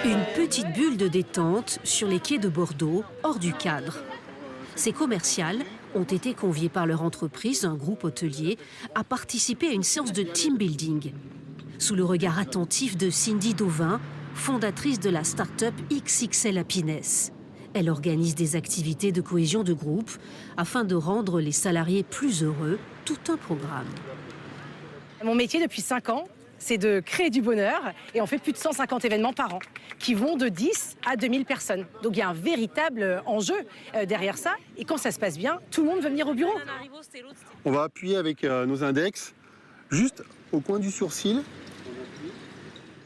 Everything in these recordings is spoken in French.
Une petite bulle de détente sur les quais de Bordeaux, hors du cadre. Ces commerciales ont été conviées par leur entreprise, un groupe hôtelier, à participer à une séance de team building. Sous le regard attentif de Cindy Dauvin, fondatrice de la start-up XXL Happiness. Elle organise des activités de cohésion de groupe afin de rendre les salariés plus heureux, tout un programme. Mon métier depuis 5 ans, c'est de créer du bonheur et on fait plus de 150 événements par an qui vont de 10 à 2000 personnes. Donc il y a un véritable enjeu derrière ça et quand ça se passe bien, tout le monde veut venir au bureau. On va appuyer avec nos index juste au coin du sourcil.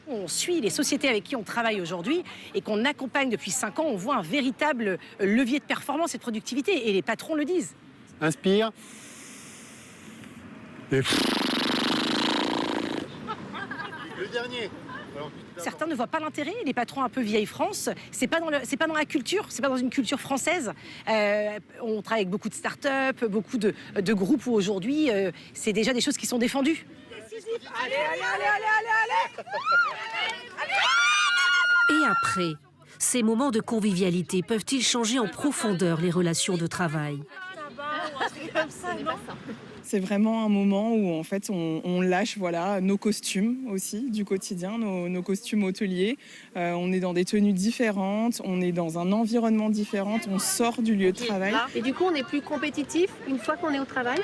On suit les sociétés avec qui on travaille aujourd'hui et qu'on accompagne depuis 5 ans, on voit un véritable levier de performance et de productivité et les patrons le disent. Inspire. Et... Le dernier. Certains ne voient pas l'intérêt, les patrons un peu vieille France, c'est pas dans la culture, c'est pas dans une culture française. On travaille avec beaucoup de start-up, beaucoup de groupes où aujourd'hui c'est déjà des choses qui sont défendues. Et après, ces moments de convivialité peuvent-ils changer en profondeur les relations de travail ? C'est vraiment un moment où en fait on lâche nos costumes aussi du quotidien, nos costumes hôteliers. On est dans des tenues différentes, on est dans un environnement différent, on sort du lieu de travail. Et du coup on est plus compétitif une fois qu'on est au travail ?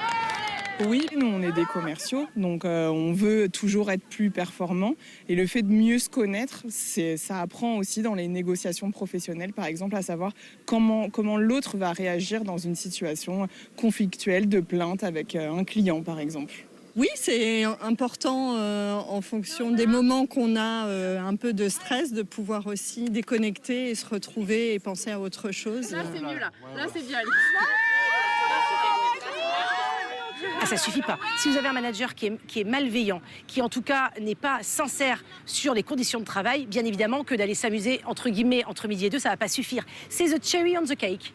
Oui, nous on est des commerciaux, donc on veut toujours être plus performant. Et le fait de mieux se connaître, ça apprend aussi dans les négociations professionnelles, par exemple, à savoir comment l'autre va réagir dans une situation conflictuelle de plainte avec un client, par exemple. Oui, c'est important en fonction des moments qu'on a un peu de stress, de pouvoir aussi déconnecter et se retrouver et penser à autre chose. Là c'est mieux, là c'est bien. Ah, ça suffit pas. Si vous avez un manager qui est malveillant, qui en tout cas n'est pas sincère sur les conditions de travail, bien évidemment que d'aller s'amuser entre guillemets entre midi et 2, ça va pas suffire. C'est the cherry on the cake.